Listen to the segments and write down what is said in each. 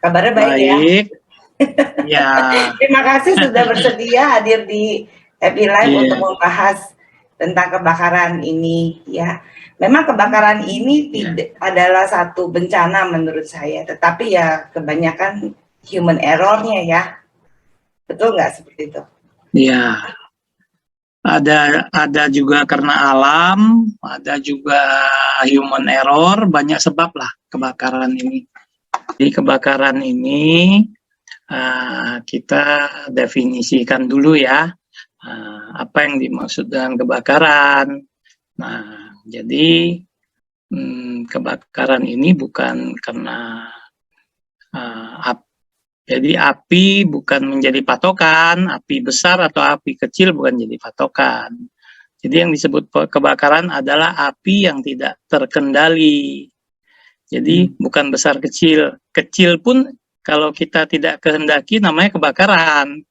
Kabarnya baik ya? Baik. Ya. Terima kasih sudah bersedia hadir di Happy Life untuk Iya. membahas tentang kebakaran ini ya. Memang kebakaran ini Ya. adalah satu bencana menurut saya, tetapi ya kebanyakan human error-nya ya. Betul nggak seperti itu? Iya. Ada juga karena alam, ada juga human error, banyak sebab lah kebakaran ini. Di kebakaran ini kita definisikan dulu ya, apa yang dimaksud dengan kebakaran. Nah, jadi kebakaran ini bukan karena jadi api bukan menjadi patokan, api besar atau api kecil bukan jadi patokan. Jadi yang disebut kebakaran adalah api yang tidak terkendali. Jadi bukan besar kecil. Kecil pun kalau kita tidak kehendaki namanya kebakaran.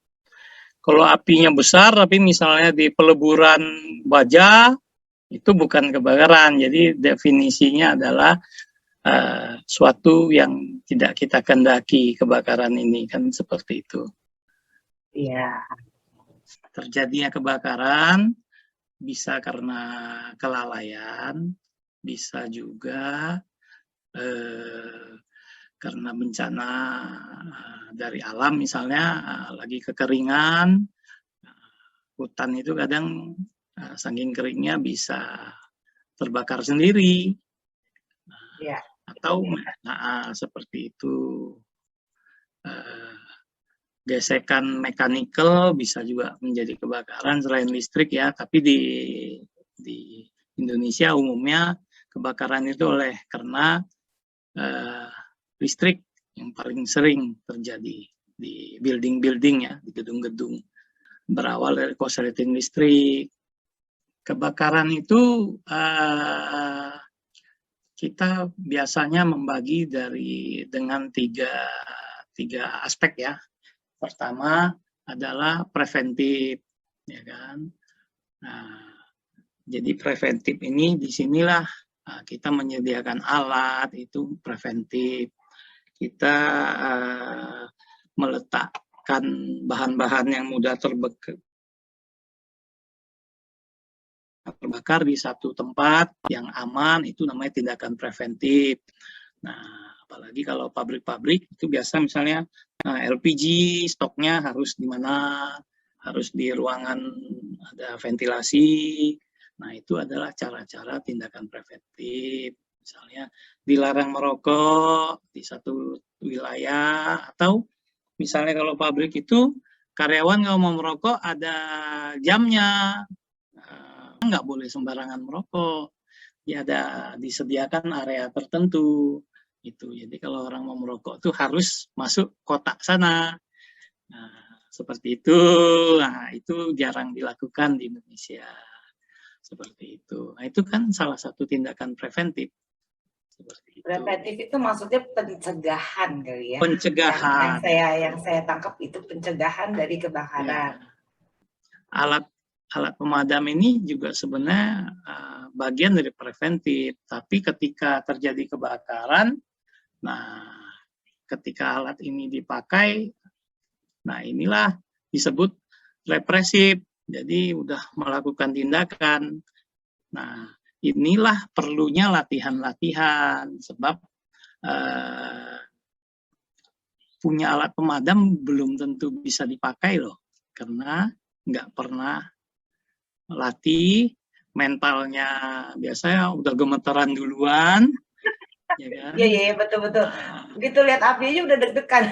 Kalau apinya besar tapi misalnya di peleburan baja, itu bukan kebakaran. Jadi definisinya adalah suatu yang tidak kita kehendaki, kebakaran ini kan seperti itu. Iya. Terjadinya kebakaran bisa karena kelalaian, bisa juga karena bencana dari alam, misalnya lagi kekeringan, hutan itu kadang saking keringnya bisa terbakar sendiri. Ya. Atau seperti itu, gesekan mekanikal bisa juga menjadi kebakaran selain listrik ya, tapi di Indonesia umumnya kebakaran itu karena listrik yang paling sering terjadi di building-building ya, di gedung-gedung, berawal dari korsleting listrik. Kebakaran itu kita biasanya membagi dengan tiga aspek ya. Pertama adalah preventif, ya kan. Nah, jadi preventif ini disinilah kita menyediakan alat, itu preventif. Kita meletakkan bahan-bahan yang mudah terbakar di satu tempat yang aman, itu namanya tindakan preventif. Nah, apalagi kalau pabrik-pabrik itu biasa misalnya LPG stoknya harus di mana, harus di ruangan ada ventilasi. Nah, itu adalah cara-cara tindakan preventif. Misalnya dilarang merokok di satu wilayah, atau misalnya kalau pabrik itu karyawan nggak mau merokok ada jamnya, nggak boleh sembarangan merokok. Ya ada disediakan area tertentu itu. Jadi kalau orang mau merokok tuh harus masuk kotak sana. Nah, seperti itu. Nah, itu jarang dilakukan di Indonesia. Seperti itu. Nah, itu kan salah satu tindakan preventif. Seperti itu. Preventif itu maksudnya pencegahan kali ya. Pencegahan. Yang saya tangkap itu pencegahan dari kebakaran. Ya. Alat pemadam ini juga sebenarnya bagian dari preventif, tapi ketika terjadi kebakaran, nah ketika alat ini dipakai, nah inilah disebut represif, jadi udah melakukan tindakan. Nah inilah perlunya latihan-latihan, sebab punya alat pemadam belum tentu bisa dipakai loh, karena nggak pernah latih, mentalnya biasanya udah gemeteran duluan, ya kan? Iya, betul-betul. Begitu lihat api aja udah deg-degan.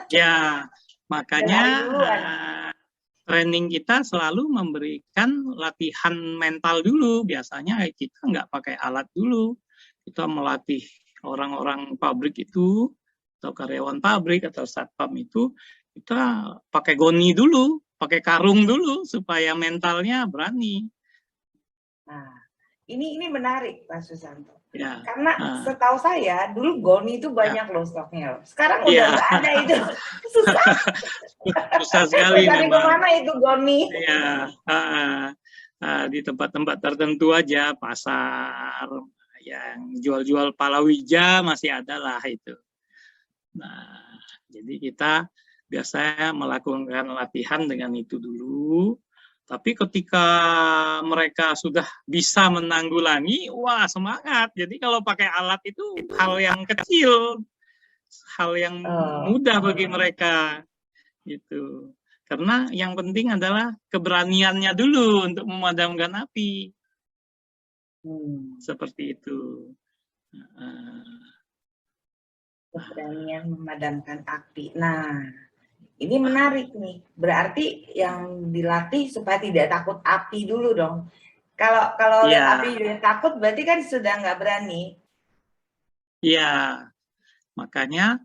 Ya, makanya training kita selalu memberikan latihan mental dulu. Biasanya kita nggak pakai alat dulu. Kita melatih orang-orang pabrik itu, atau karyawan pabrik, atau satpam itu, kita pakai goni dulu, pakai karung dulu, supaya mentalnya berani. Nah, ini menarik Pak Susanto. Ya. Karena setahu saya dulu goni itu banyak loh stoknya. Sekarang udah nggak ada itu. Susah. Susah sekali cari memang. kemana itu goni? Ya, di tempat-tempat tertentu aja, pasar yang jual-jual palawija masih ada lah itu. Nah, jadi kita biasanya melakukan latihan dengan itu dulu. Tapi ketika mereka sudah bisa menanggulangi, wah semangat. Jadi kalau pakai alat itu hal yang kecil, hal yang mudah bagi mereka gitu. Karena yang penting adalah keberaniannya dulu untuk memadamkan api. Seperti itu. Keberanian memadamkan api. Nah, ini menarik nih. Berarti yang dilatih supaya tidak takut api dulu dong. Kalau lihat api udah takut, berarti kan sudah nggak berani. Iya, makanya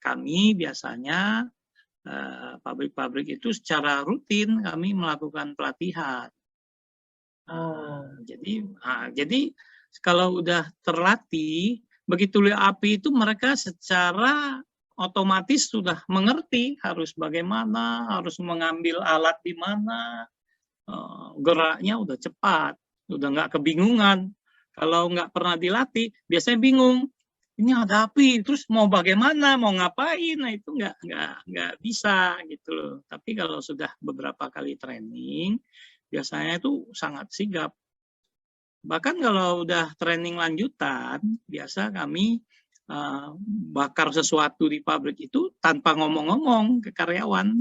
kami biasanya pabrik-pabrik itu secara rutin kami melakukan pelatihan. Jadi kalau udah terlatih, begitu lihat api itu mereka secara otomatis sudah mengerti harus bagaimana, harus mengambil alat di mana, geraknya udah cepat, udah nggak kebingungan. Kalau nggak pernah dilatih, biasanya bingung. Ini ada api, terus mau bagaimana, mau ngapain? Nah itu nggak bisa gitu loh. Tapi kalau sudah beberapa kali training, biasanya itu sangat sigap. Bahkan kalau udah training lanjutan, biasa kami bakar sesuatu di pabrik itu tanpa ngomong-ngomong ke karyawan.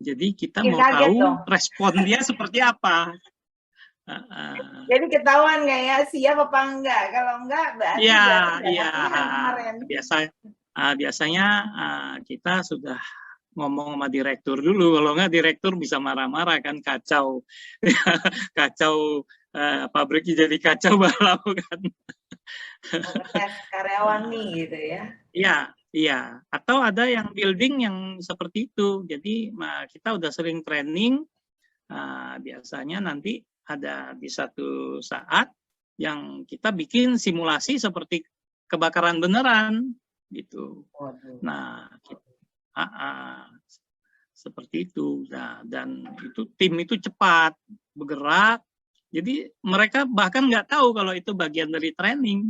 Jadi kita mau tahu respon dia seperti apa. Jadi ketahuan nggak ya siap apa enggak? Kalau enggak berarti kemarin. Biasanya kita sudah ngomong sama direktur dulu. Kalau enggak direktur bisa marah-marah kan, kacau. Kacau pabriknya jadi kacau balau kan. Tes karyawan nih gitu ya. Iya. Atau ada yang building yang seperti itu. Jadi kita udah sering training, biasanya nanti ada di satu saat yang kita bikin simulasi seperti kebakaran beneran gitu. Nah, seperti itu. Nah, dan itu tim itu cepat bergerak. Jadi mereka bahkan nggak tahu kalau itu bagian dari training.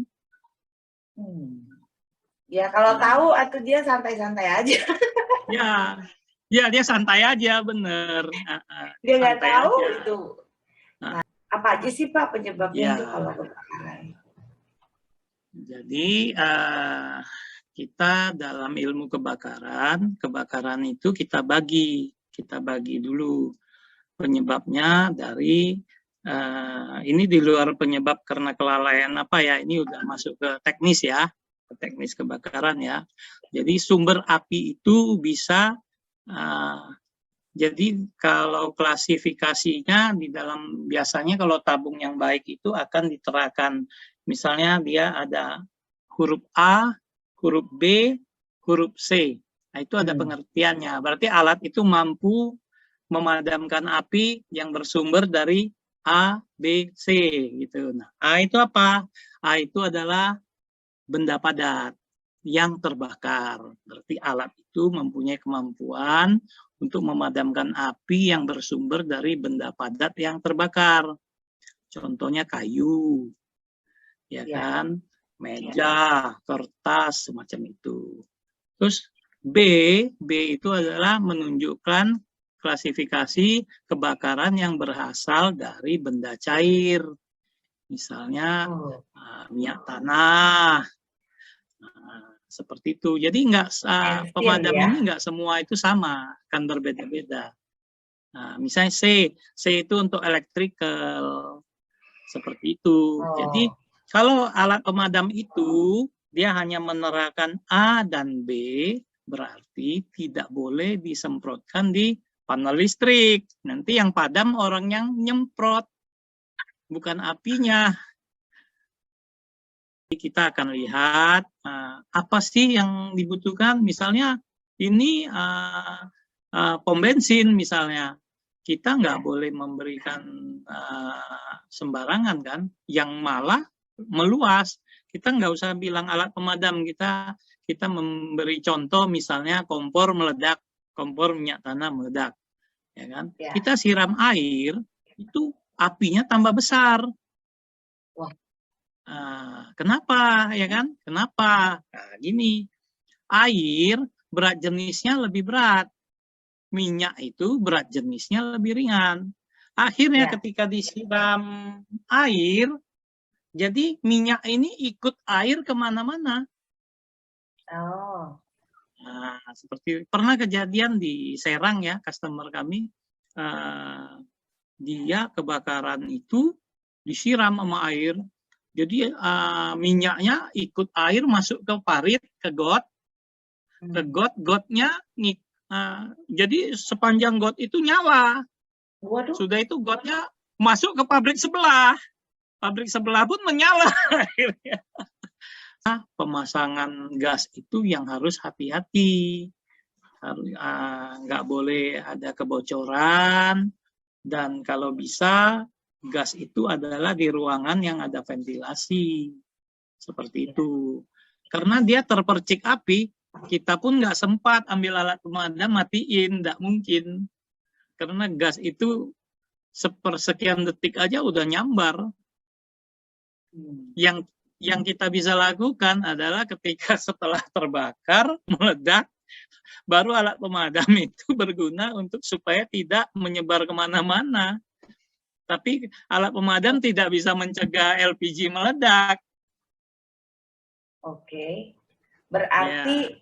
Ya kalau tahu atau dia santai-santai aja. Ya dia santai aja, bener. Dia nggak tahu aja. Itu. Nah, apa aja sih Pak penyebabnya itu kalau kebakaran? Jadi kita dalam ilmu kebakaran itu kita bagi dulu penyebabnya dari ini di luar penyebab karena kelalaian apa ya, ini udah masuk ke teknis ya, ke teknis kebakaran ya. Jadi sumber api itu bisa jadi kalau klasifikasinya di dalam, biasanya kalau tabung yang baik itu akan diterapkan, misalnya dia ada huruf A, huruf B, huruf C. Nah, itu ada pengertiannya. Berarti alat itu mampu memadamkan api yang bersumber dari A, B, C gitu. Nah, A itu apa? A itu adalah benda padat yang terbakar. Berarti alat itu mempunyai kemampuan untuk memadamkan api yang bersumber dari benda padat yang terbakar. Contohnya kayu, ya kan? Meja, kertas, semacam itu. Terus B itu adalah menunjukkan klasifikasi kebakaran yang berasal dari benda cair. Misalnya minyak tanah. Seperti itu. Jadi pemadam ini nggak semua itu sama, kan berbeda-beda. Nah, misalnya C itu untuk electrical, seperti itu. Jadi kalau alat pemadam itu dia hanya menerapkan A dan B, berarti tidak boleh disemprotkan di panel listrik. Nanti yang padam orang yang nyemprot, bukan apinya. Kita akan lihat apa sih yang dibutuhkan. Misalnya ini pom bensin misalnya, kita nggak boleh memberikan sembarangan kan, yang malah meluas. Kita nggak usah bilang alat pemadam, kita memberi contoh misalnya kompor meledak, kompor minyak tanah meledak, ya kan? Kita siram air, itu apinya tambah besar. Kenapa ya kan? Kenapa? Nah, gini, air berat jenisnya lebih berat, minyak itu berat jenisnya lebih ringan. Akhirnya ketika disiram air, jadi minyak ini ikut air kemana-mana. Oh. Nah, seperti pernah kejadian di Serang ya, customer kami, dia kebakaran itu disiram sama air, jadi minyaknya ikut air masuk ke parit, ke got, gotnya, jadi sepanjang got itu nyala. Waduh. Sudah itu gotnya masuk ke pabrik sebelah pun menyala akhirnya. Nah, pemasangan gas itu yang harus hati-hati, nggak boleh ada kebocoran, dan kalau bisa gas itu adalah di ruangan yang ada ventilasi, seperti itu. Karena dia terpercik api, kita pun nggak sempat ambil alat pemadam matiin, nggak mungkin. Karena gas itu sepersekian detik aja udah nyambar. Yang kita bisa lakukan adalah ketika setelah terbakar, meledak, baru alat pemadam itu berguna untuk supaya tidak menyebar kemana-mana. Tapi alat pemadam tidak bisa mencegah LPG meledak. Oke, berarti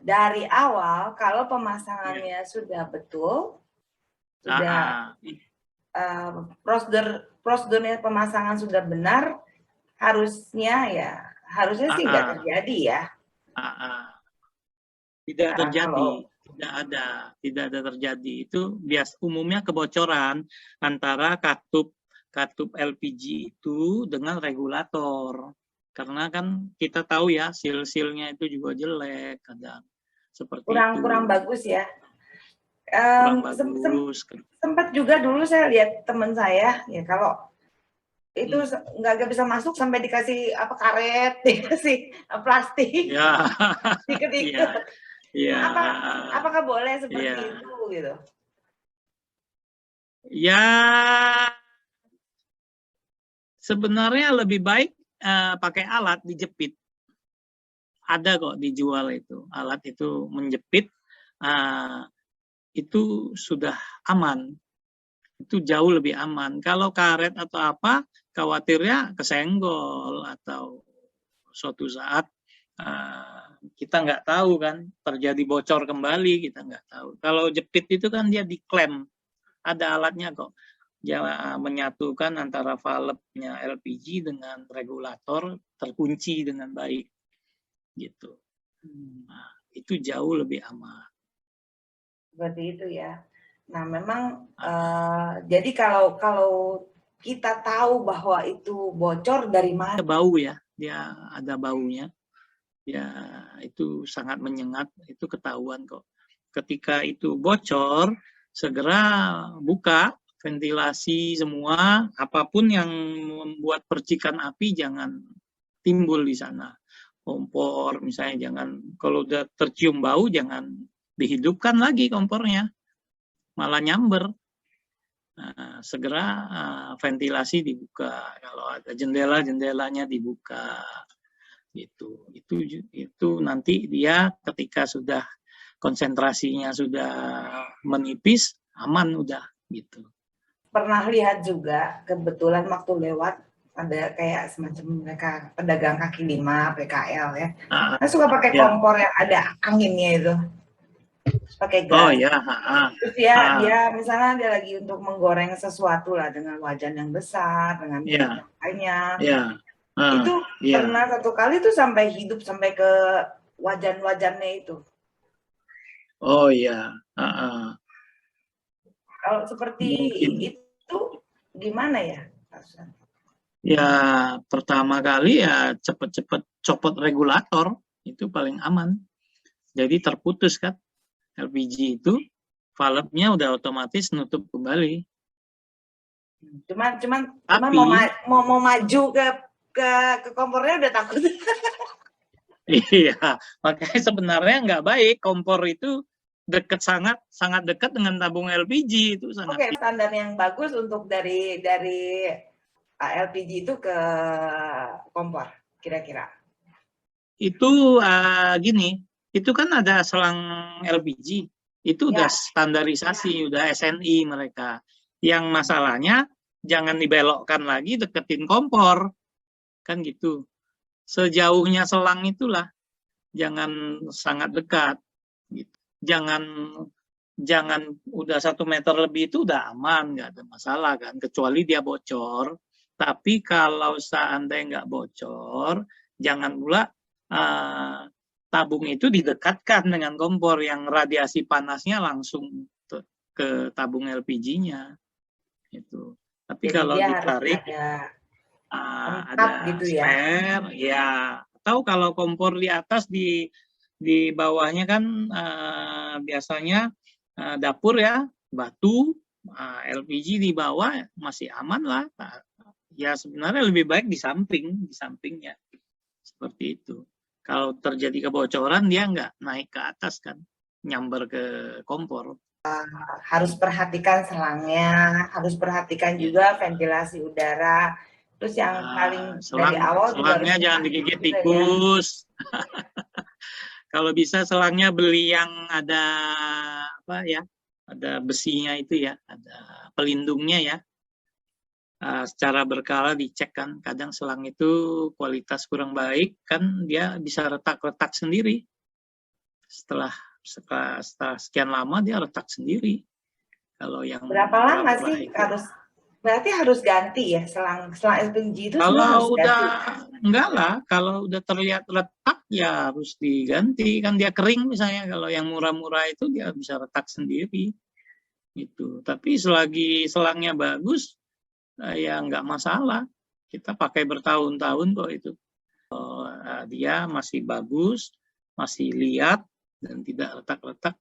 dari awal kalau pemasangannya sudah betul, sudah prosedurnya pemasangan sudah benar, harusnya sih nggak terjadi ya. Tidak terjadi, tidak ada terjadi. Itu umumnya kebocoran antara katup LPG itu dengan regulator. Karena kan kita tahu ya, seal-sealnya itu juga jelek kadang, seperti itu. Kurang bagus ya. Kurang bagus. Sempat juga dulu saya lihat teman saya ya, kalau itu nggak bisa masuk sampai dikasih karet, dikasih plastik, diket-diket. Apakah boleh seperti itu gitu? Ya, sebenarnya lebih baik pakai alat dijepit. Ada kok dijual itu, alat itu menjepit, itu sudah aman. Itu jauh lebih aman. Kalau karet atau apa, khawatirnya kesenggol atau suatu saat kita nggak tahu kan, terjadi bocor kembali, kita nggak tahu. Kalau jepit itu kan dia diklem, ada alatnya kok. Dia menyatukan antara valve-nya LPG dengan regulator, terkunci dengan baik, gitu. Nah, itu jauh lebih aman. Seperti itu ya. Nah, memang jadi kalau kita tahu bahwa itu bocor dari mana? Bau ya, dia ada baunya. Ya, itu sangat menyengat, itu ketahuan kok. Ketika itu bocor, segera buka ventilasi semua, apapun yang membuat percikan api jangan timbul di sana. Kompor misalnya jangan, kalau udah tercium bau jangan dihidupkan lagi kompornya, malah nyamber. Nah, segera ventilasi dibuka, kalau ada jendela-jendelanya dibuka, gitu. Itu nanti dia ketika sudah konsentrasinya sudah menipis, aman udah, gitu. Pernah lihat juga, kebetulan waktu lewat ada kayak semacam mereka pedagang kaki lima, PKL ya. Nah, suka pakai kompor yang ada anginnya itu, pakai gas. Oh ya. Terus dia misalnya dia lagi untuk menggoreng sesuatu lah dengan wajan yang besar, dengan minyak yang banyak. Itu pernah satu kali tuh sampai hidup sampai ke wajan-wajannya itu. Oh iya. Kalau seperti itu gimana ya? Ya pertama kali ya cepet-cepet copot regulator, itu paling aman. Jadi terputus kan LPG itu, valve-nya udah otomatis nutup kembali. Cuman mau maju ke kompornya udah takut. Iya, makanya sebenarnya nggak baik kompor itu sangat dekat dengan tabung LPG itu sangat. Standar yang bagus untuk dari LPG itu ke kompor kira-kira? Itu gini, itu kan ada selang LPG, itu udah Ya. standarisasi, udah SNI mereka. Yang masalahnya jangan dibelokkan lagi deketin kompor, kan gitu. Sejauhnya selang itulah, jangan sangat dekat. Gitu. Jangan udah 1 meter lebih itu udah aman, nggak ada masalah kan, kecuali dia bocor. Tapi kalau seandainya nggak bocor, jangan pula tabung itu didekatkan dengan kompor yang radiasi panasnya langsung ke tabung LPG-nya. Itu. Tapi Jadi kalau dia ditarik harus ada ada gitu ya. spare, ya. Atau kalau kompor di atas di bawahnya kan biasanya dapur ya, batu, LPG di bawah masih aman lah. Ya sebenarnya lebih baik di sampingnya. Seperti itu. Kalau terjadi kebocoran dia nggak naik ke atas kan, nyamber ke kompor. Harus perhatikan selangnya, harus perhatikan juga ventilasi udara. Terus yang paling dari awal juga selangnya jangan digigit tikus. Ya. Kalau bisa selangnya beli yang ada apa ya, ada besinya itu ya, ada pelindungnya ya. Secara berkala dicek kan, kadang selang itu kualitas kurang baik kan, dia bisa retak-retak sendiri. Setelah sekian lama dia retak sendiri. Kalau yang berapa lama sih itu berarti harus ganti ya selang LPG itu? Kalau udah ganti. Enggak lah, kalau udah terlihat retak ya harus diganti, kan dia kering misalnya. Kalau yang murah-murah itu dia bisa retak sendiri gitu. Tapi selagi selangnya bagus ya nggak masalah, kita pakai bertahun-tahun kok itu. Dia masih bagus, masih liat dan tidak retak-retak,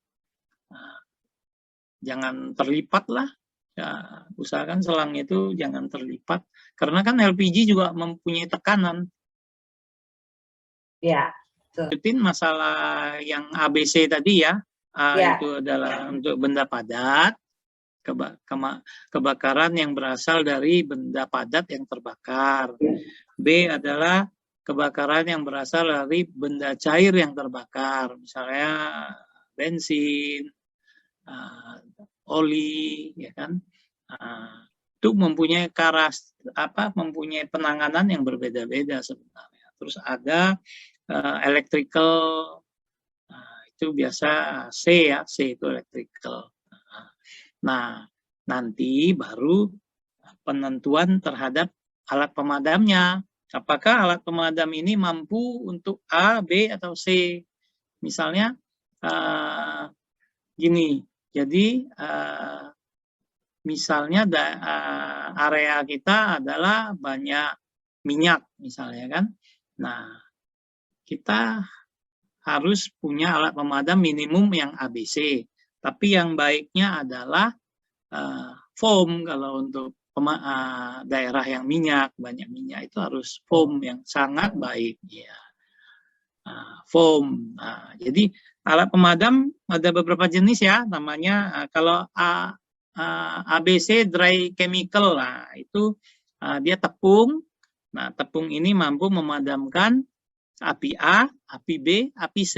jangan terlipat lah. Ya, usahakan selang itu jangan terlipat, karena kan LPG juga mempunyai tekanan. Ya. Lanjutin masalah yang ABC tadi ya, ya. Itu adalah untuk benda padat, kebakaran yang berasal dari benda padat yang terbakar. B adalah kebakaran yang berasal dari benda cair yang terbakar, misalnya bensin, oli, ya kan, itu mempunyai mempunyai penanganan yang berbeda-beda sebenarnya. Terus ada electrical, itu biasa C ya, C itu electrical. Nah, nanti baru penentuan terhadap alat pemadamnya. Apakah alat pemadam ini mampu untuk A, B, atau C? Misalnya gini, jadi misalnya area kita adalah banyak minyak misalnya kan. Nah, kita harus punya alat pemadam minimum yang ABC. Tapi yang baiknya adalah foam. Kalau untuk daerah yang banyak minyak itu harus foam yang sangat baik ya. Foam. Jadi alat pemadam ada beberapa jenis ya, namanya kalau ABC dry chemical lah, itu dia tepung. Nah, tepung ini mampu memadamkan api A, api B, api C.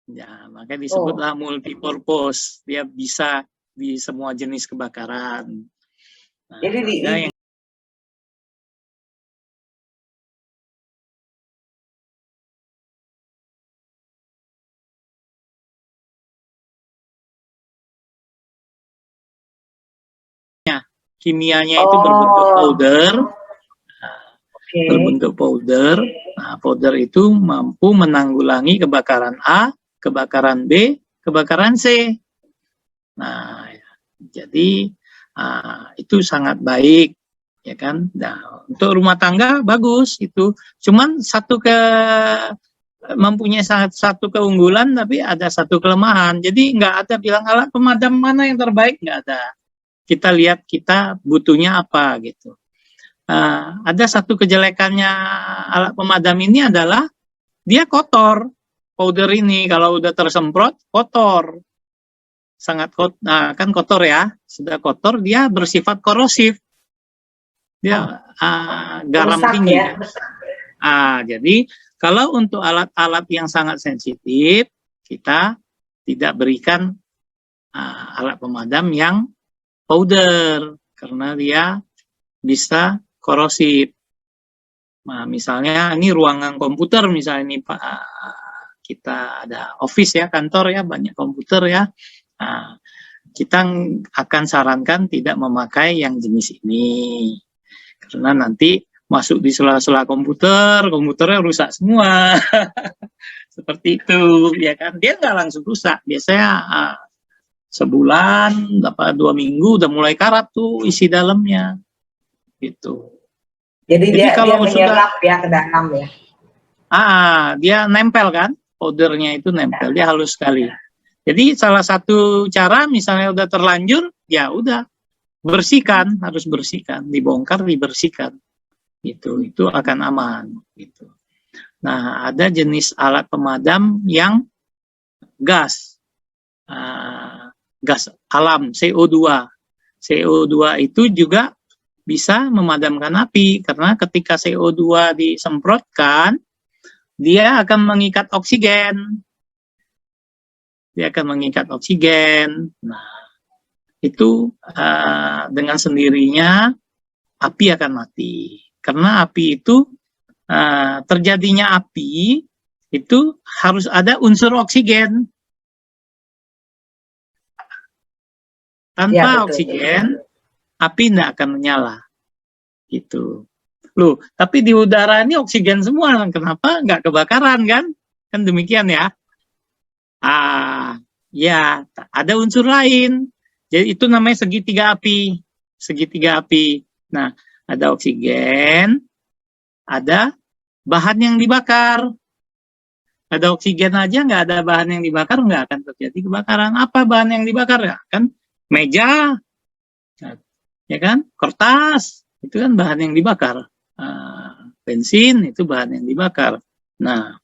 Ya, makanya disebutlah multipurpose. Dia bisa di semua jenis kebakaran. Nah, jadi kimianya itu berbentuk powder. Berbentuk powder. Nah, powder itu mampu menanggulangi kebakaran A, kebakaran B, kebakaran C. Nah, jadi itu sangat baik, ya kan. Nah, untuk rumah tangga bagus itu. Cuman mempunyai satu keunggulan, tapi ada satu kelemahan. Jadi nggak ada bilang alat pemadam mana yang terbaik, nggak ada. Kita lihat kita butuhnya apa gitu. Ada satu kejelekannya alat pemadam ini adalah dia kotor. Powder ini kalau udah tersemprot kotor, sangat kotor. Nah, kan kotor ya, sudah kotor dia bersifat korosif. dia garam rusak tinggi. ya. Jadi kalau untuk alat-alat yang sangat sensitif, kita tidak berikan alat pemadam yang powder, karena dia bisa korosif. Nah, misalnya ini ruangan komputer, misalnya ini Pak, kita ada office ya, kantor ya, banyak komputer ya. Nah, kita akan sarankan tidak memakai yang jenis ini, karena nanti masuk di sela-sela komputernya rusak semua. Seperti itu, ya kan? Dia nggak langsung rusak, biasanya sebulan, 2 minggu udah mulai karat tuh isi dalamnya, gitu. Jadi kalau dia menyerap ya ke dalam ya. Dia nempel kan, powdernya itu nempel, dia halus sekali. Jadi salah satu cara misalnya udah terlanjur, ya udah bersihkan, harus bersihkan, dibongkar, dibersihkan, gitu. Itu akan aman, gitu. Nah, ada jenis alat pemadam yang gas, gas alam, CO2. CO2 itu juga bisa memadamkan api, karena ketika CO2 disemprotkan, dia akan mengikat oksigen. Nah, itu dengan sendirinya api akan mati. Karena api itu, terjadinya api, itu harus ada unsur oksigen. Tanpa oksigen, api tidak akan menyala, gitu. Loh, tapi di udara ini oksigen semua, kenapa nggak kebakaran kan? Kan demikian ya. Ya, ada unsur lain. Jadi itu namanya segitiga api. Nah, ada oksigen, ada bahan yang dibakar. Ada oksigen aja nggak ada bahan yang dibakar, nggak akan terjadi kebakaran. Apa bahan yang dibakar? Ya kan meja, ya kan, kertas, itu kan bahan yang dibakar. Bensin itu bahan yang dibakar. Nah,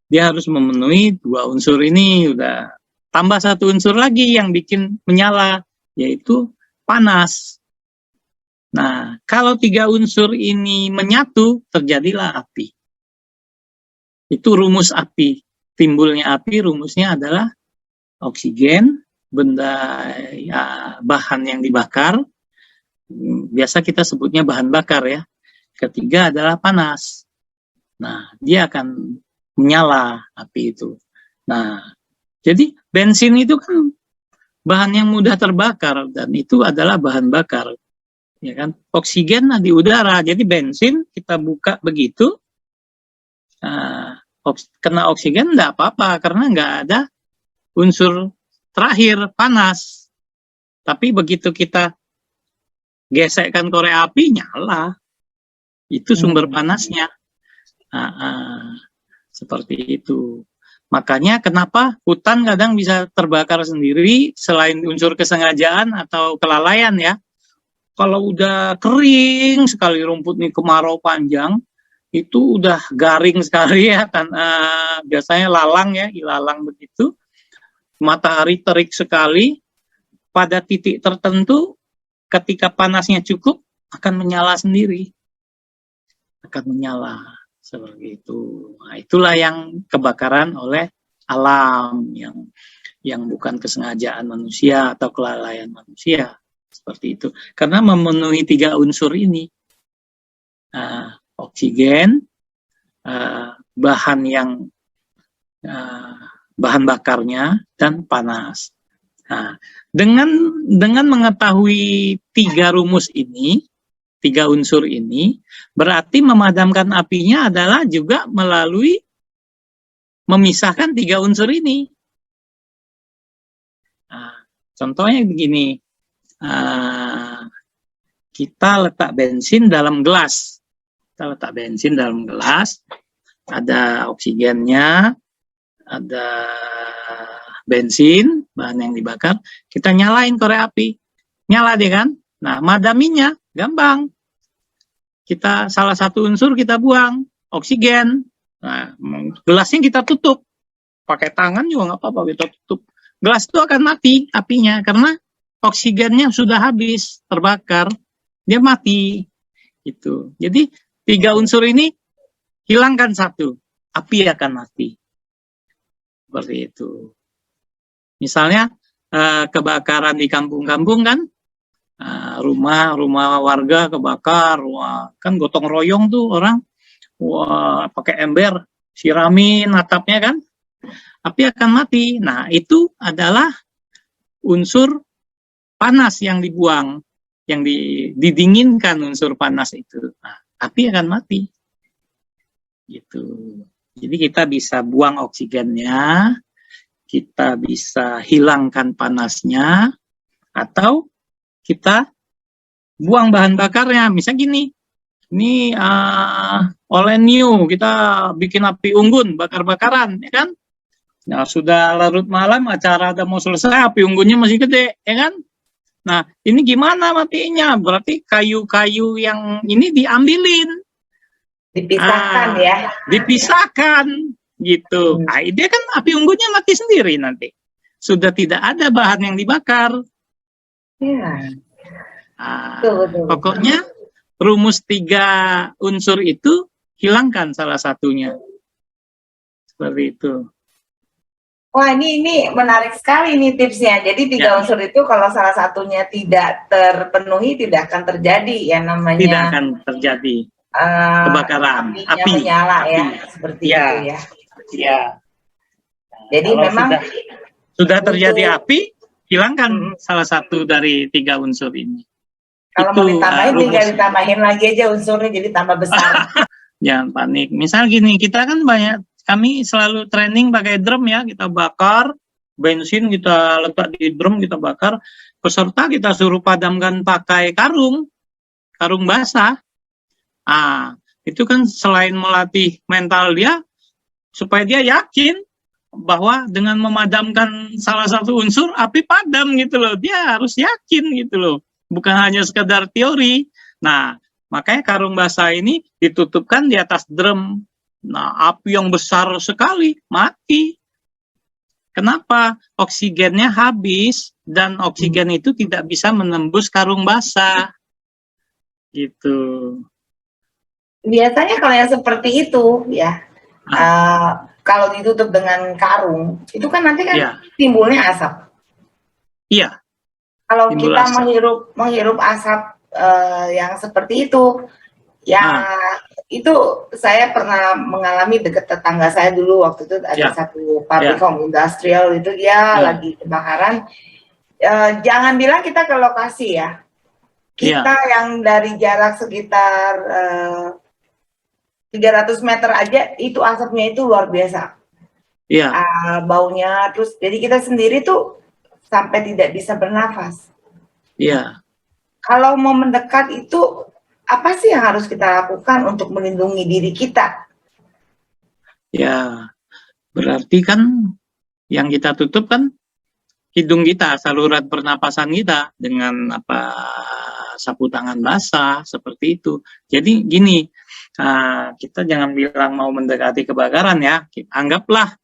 dia harus memenuhi 2 unsur ini, udah tambah 1 unsur lagi yang bikin menyala, yaitu panas. Nah, kalau 3 unsur ini menyatu, terjadilah api. Itu rumus api. Timbulnya api, rumusnya adalah oksigen, bahan yang dibakar, biasa kita sebutnya bahan bakar ya. Ketiga adalah panas. Nah, dia akan menyala api itu. Nah, jadi bensin itu kan bahan yang mudah terbakar, dan itu adalah bahan bakar, ya kan? Oksigen di udara, jadi bensin kita buka begitu, kena oksigen enggak apa-apa, karena nggak ada unsur terakhir, panas. Tapi begitu kita gesekkan korek api, nyala. Itu sumber panasnya. Seperti itu. Makanya kenapa hutan kadang bisa terbakar sendiri, selain unsur kesengajaan atau kelalaian ya. Kalau udah kering sekali rumput nih, kemarau panjang, itu udah garing sekali ya, kan, biasanya lalang ya, ilalang begitu. Matahari terik sekali, pada titik tertentu, ketika panasnya cukup, akan menyala sendiri. Akan menyala, seperti itu. Nah, itulah yang kebakaran oleh alam, yang bukan kesengajaan manusia atau kelalaian manusia. Seperti itu. Karena memenuhi 3 unsur ini. Oksigen, bahan bakarnya, dan panas. Nah, dengan mengetahui 3 rumus ini, 3 unsur ini, berarti memadamkan apinya adalah juga melalui memisahkan 3 unsur ini. Nah, contohnya begini, kita letak bensin dalam gelas. Ada oksigennya, ada bensin, bahan yang dibakar, kita nyalain korek api. Nyala dia kan? Nah, madaminya gampang. Kita salah satu unsur kita buang, oksigen. Nah, gelasnya kita tutup. Pakai tangan juga nggak apa-apa, kita tutup. Gelas itu akan mati apinya karena oksigennya sudah habis, terbakar. dia mati. Gitu. Jadi 3 unsur ini hilangkan satu, api akan mati. Seperti itu. Misalnya kebakaran di kampung-kampung kan, rumah warga kebakar, wah, kan gotong royong tuh orang, wah, pakai ember, siramin atapnya kan, api akan mati. Nah, itu adalah unsur panas yang dibuang, yang didinginkan unsur panas itu. Nah, api akan mati. Gitu. Jadi kita bisa buang oksigennya, kita bisa hilangkan panasnya, atau kita buang bahan bakarnya. Misalnya gini, ini oleh new, kita bikin api unggun, bakar-bakaran, ya kan? Nah, sudah larut malam, acara udah mau selesai, api unggunnya masih gede, ya kan? Nah, ini gimana matinya? Berarti kayu-kayu yang ini diambilin. Dipisahkan ya. Dipisahkan, gitu. Nah, dia kan api unggunnya mati sendiri nanti. Sudah tidak ada bahan yang dibakar. Ya. Pokoknya rumus 3 unsur itu hilangkan salah satunya. Seperti itu. Wah, ini menarik sekali nih tipsnya. Jadi 3 unsur itu kalau salah satunya tidak terpenuhi tidak akan terjadi ya namanya. Tidak akan terjadi kebakaran, api menyala ya, seperti itu ya. Iya. Jadi kalau memang sudah terjadi api, hilangkan salah satu dari 3 unsur ini. Kalau mau ditambahin tinggal ditambahin lagi aja unsurnya jadi tambah besar. Jangan panik. Misal gini, kita kan kami selalu training pakai drum ya, kita bakar bensin, kita letak di drum, kita bakar. Peserta kita suruh padamkan pakai karung basah. Itu kan selain melatih mental dia, supaya dia yakin bahwa dengan memadamkan salah satu unsur, api padam gitu loh. Dia harus yakin gitu loh. Bukan hanya sekedar teori. Nah, makanya karung basah ini ditutupkan di atas drum. Nah, api yang besar sekali, mati. Kenapa? Oksigennya habis, dan oksigen itu tidak bisa menembus karung basah. Gitu. Biasanya kalau yang seperti itu, ya, kalau ditutup dengan karung, itu kan nanti kan timbulnya asap. Iya. Kalau kita menghirup asap yang seperti itu, ya itu saya pernah mengalami dekat tetangga saya dulu waktu itu ada satu pabrik home industrial itu dia lagi kebakaran. Jangan bilang kita ke lokasi ya, kita yang dari jarak sekitar 300 meter aja itu asapnya itu luar biasa. Baunya terus, jadi kita sendiri tuh sampai tidak bisa bernafas. Kalau mau mendekat itu apa sih yang harus kita lakukan untuk melindungi diri kita? Ya, berarti kan yang kita tutup kan hidung kita, saluran pernapasan kita dengan sapu tangan basah seperti itu. Jadi gini, kita jangan bilang mau mendekati kebakaran ya. Anggaplah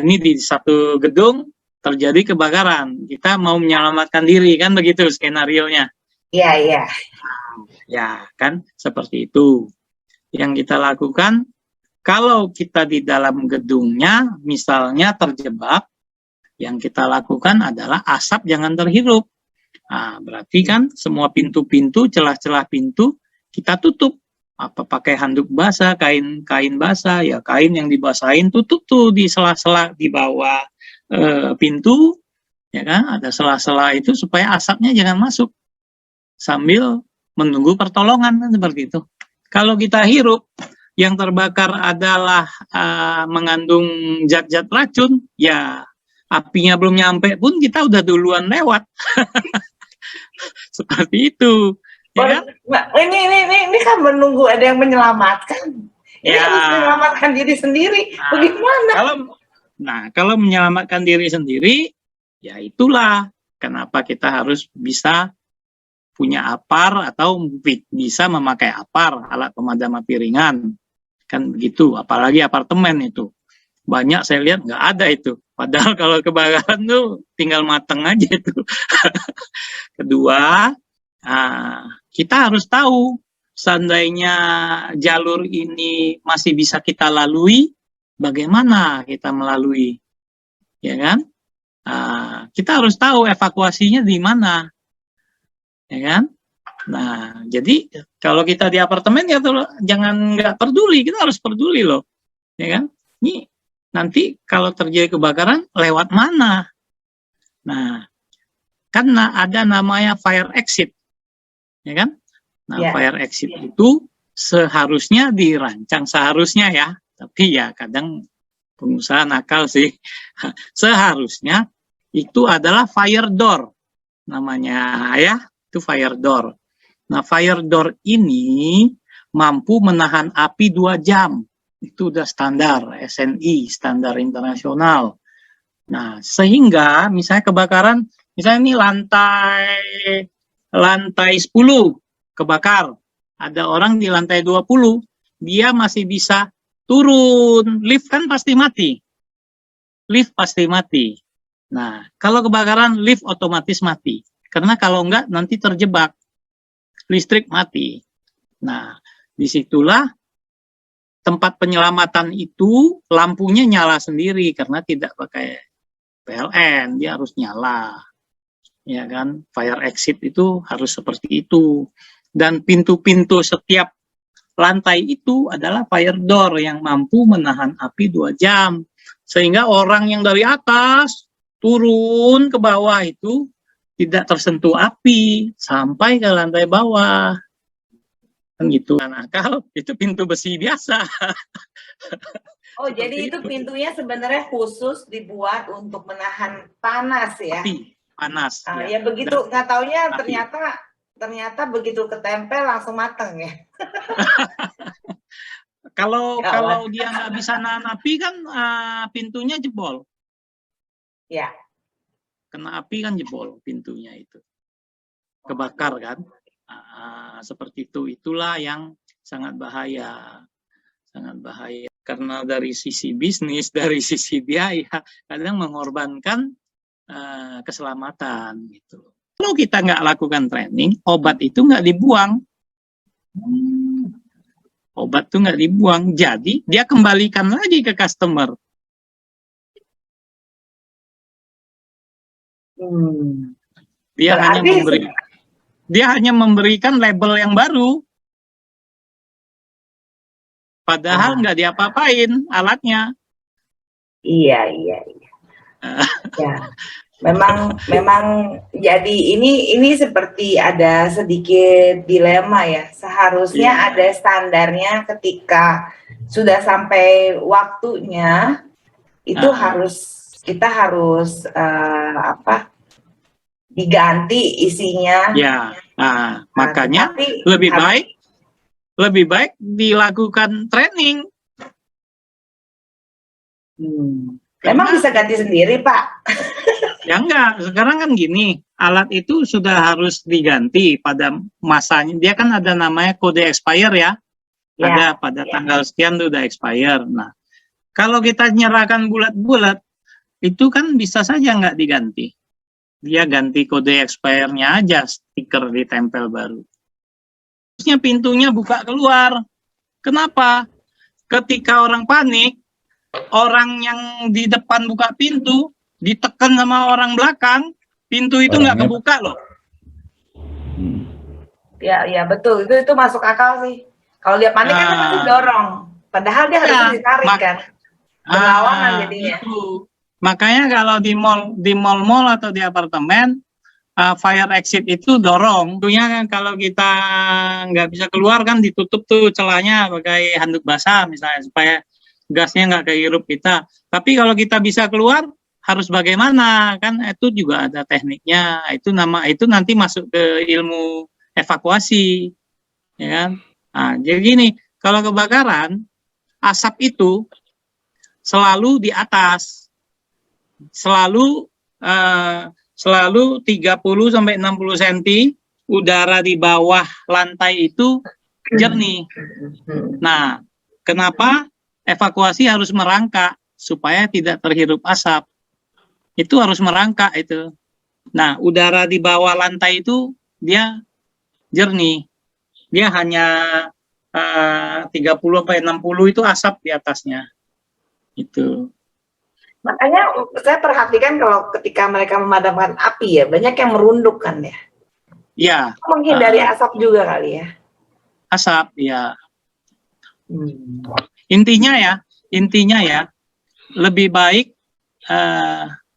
ini di satu gedung terjadi kebakaran, kita mau menyelamatkan diri kan begitu skenarionya. Iya. Ya kan seperti itu. Yang kita lakukan kalau kita di dalam gedungnya misalnya terjebak, yang kita lakukan adalah asap jangan terhirup. Berarti kan semua pintu-pintu, celah-celah pintu kita tutup. Apa pakai handuk basah, kain basah, ya kain yang dibasahin tutup tuh di sela-sela di bawah pintu, ya kan ada sela-sela itu supaya asapnya jangan masuk. Sambil menunggu pertolongan kan seperti itu. Kalau kita hirup, yang terbakar adalah mengandung zat-zat racun, ya apinya belum nyampe pun kita udah duluan lewat. Seperti itu. Ya kan? Ini kan menunggu ada yang menyelamatkan. Ini harus menyelamatkan diri sendiri. Bagaimana? Kalau menyelamatkan diri sendiri, ya itulah kenapa kita harus bisa punya APAR atau bisa memakai APAR, alat pemadam api ringan. Kan begitu, apalagi apartemen itu. Banyak saya lihat nggak ada itu. Padahal kalau kebakaran tuh tinggal mateng aja itu. Kedua, kita harus tahu seandainya jalur ini masih bisa kita lalui, bagaimana kita melalui, ya kan? Kita harus tahu evakuasinya di mana, ya kan? Nah, jadi kalau kita di apartemen ya jangan nggak peduli, kita harus peduli loh, ya kan? Ini nanti kalau terjadi kebakaran lewat mana? Nah, karena ada namanya fire exit, ya kan? Nah, fire exit itu seharusnya dirancang, seharusnya ya, tapi ya kadang pengusaha nakal sih. Seharusnya itu adalah fire door, namanya ya, itu fire door. Nah, fire door ini mampu menahan api 2 jam. Itu udah standar SNI, standar internasional. Nah, sehingga misalnya kebakaran, misalnya ini lantai 10 kebakar, ada orang di lantai 20, dia masih bisa turun, lift kan pasti mati. Lift pasti mati. Nah, kalau kebakaran, lift otomatis mati. Karena kalau enggak, nanti terjebak. Listrik mati. Nah, disitulah tempat penyelamatan itu lampunya nyala sendiri karena tidak pakai PLN, dia harus nyala. Ya kan, fire exit itu harus seperti itu. Dan pintu-pintu setiap lantai itu adalah fire door yang mampu menahan api 2 jam. Sehingga orang yang dari atas turun ke bawah itu tidak tersentuh api sampai ke lantai bawah. Kan gitu. Nah, kalau itu pintu besi biasa. Oh, jadi itu pintunya sebenarnya khusus dibuat untuk menahan panas ya? Api, panas. Ya begitu, nggak taunya ternyata begitu ketempel langsung mateng ya. Kalau dia nggak bisa nahan api kan pintunya jebol. Ya. Kena api kan jebol pintunya itu. Kebakar kan. Seperti itu. Itulah yang sangat bahaya. Sangat bahaya. Karena dari sisi bisnis, dari sisi biaya, kadang mengorbankan keselamatan gitu. Kalau kita nggak lakukan training, obat itu nggak dibuang. Obat itu nggak dibuang, jadi dia kembalikan lagi ke customer. Dia hanya memberikan label yang baru. Padahal nggak diapa-apain alatnya. Iya. Ya. Memang jadi ini seperti ada sedikit dilema ya. Seharusnya ada standarnya ketika sudah sampai waktunya itu kita harus diganti isinya. Ya. Makanya lebih baik dilakukan training. Memang bisa ganti sendiri, Pak. Ya enggak, sekarang kan gini, alat itu sudah harus diganti pada masanya. Dia kan ada namanya kode expire ya. Ada pada tanggal sekian itu udah expire. Nah, kalau kita nyerahkan bulat-bulat, itu kan bisa saja nggak diganti. Dia ganti kode expire-nya aja, stiker ditempel baru. Terusnya pintunya buka keluar. Kenapa? Ketika orang panik, orang yang di depan buka pintu, ditekan sama orang belakang, pintu itu nggak kebuka loh. Ya betul, itu masuk akal sih. Kalau dia panik kan pasti dorong, padahal dia harus ditarik kan, berlawanan jadinya. Itu. Makanya kalau di mall atau di apartemen, fire exit itu dorong. Tentunya kan kalau kita nggak bisa keluar kan ditutup tuh celahnya pakai handuk basah misalnya supaya gasnya nggak kehirup kita. Tapi kalau kita bisa keluar harus bagaimana, kan itu juga ada tekniknya. Itu nanti masuk ke ilmu evakuasi, ya kan? Nah, jadi gini, kalau kebakaran asap itu selalu di atas, selalu 30 sampai 60 cm, udara di bawah lantai itu jernih. Nah, kenapa evakuasi harus merangkak supaya tidak terhirup asap? Itu harus merangkak itu. Nah, udara di bawah lantai itu dia jernih. Dia hanya 30-60 itu asap di atasnya. Itu. Makanya saya perhatikan kalau ketika mereka memadamkan api ya, banyak yang merunduk kan ya. Iya. Menghindari asap juga kali ya. Asap, ya. Intinya ya, lebih baik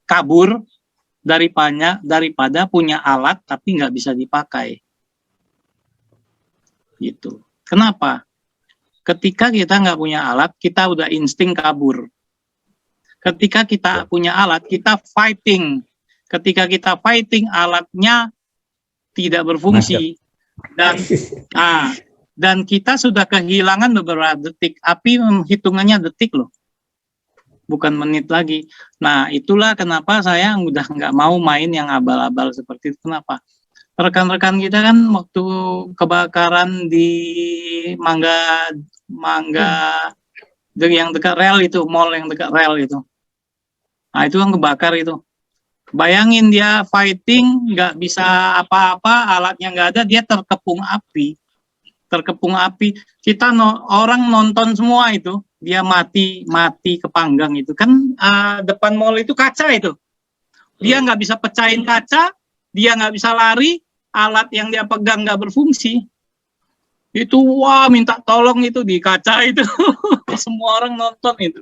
kabur daripada punya alat tapi nggak bisa dipakai. Gitu. Kenapa? Ketika kita nggak punya alat, kita udah insting kabur. Ketika kita punya alat, kita fighting. Ketika kita fighting, alatnya tidak berfungsi. Dan kita sudah kehilangan beberapa detik. Api hitungannya detik loh. Bukan menit lagi. Nah, itulah kenapa saya udah nggak mau main yang abal-abal seperti itu. Kenapa? Rekan-rekan kita kan waktu kebakaran di Mangga yang dekat rel itu, mall yang dekat rel itu. Nah, itu kan kebakar itu. Bayangin dia fighting, nggak bisa apa-apa, alatnya nggak ada, dia terkepung api. Kita orang nonton semua itu, dia mati kepanggang itu. Kan depan mall itu kaca itu. Dia nggak bisa pecahin kaca, dia nggak bisa lari, alat yang dia pegang nggak berfungsi. Itu wah minta tolong itu di kaca itu. Semua orang nonton itu.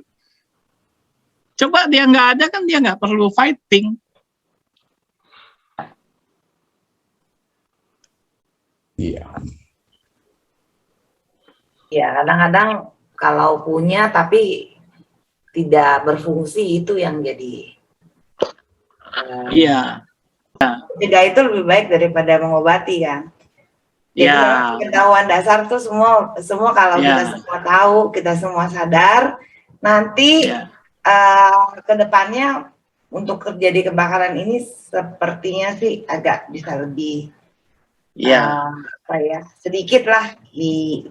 Coba dia nggak ada kan dia nggak perlu fighting. Iya. Ya kadang-kadang kalau punya tapi tidak berfungsi itu yang jadi. Iya. Tidak itu lebih baik daripada mengobati kan. Jadi pengetahuan dasar tuh semua kalau kita semua tahu, kita semua sadar, nanti ke depannya untuk terjadi kebakaran ini sepertinya sih agak bisa lebih sedikit lah di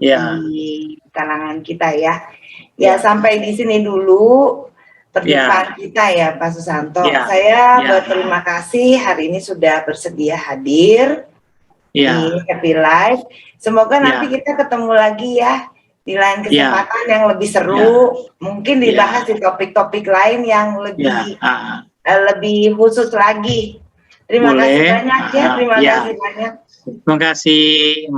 kalangan kita ya. Ya sampai di sini dulu perjumpaan kita ya Pak Susanto. Saya berterima kasih hari ini sudah bersedia hadir di Happy Life. Semoga nanti kita ketemu lagi ya di lain kesempatan yang lebih seru. Mungkin dibahas di topik-topik lain yang lebih khusus lagi. Terima kasih banyak ya. Terima kasih banyak. Terima kasih.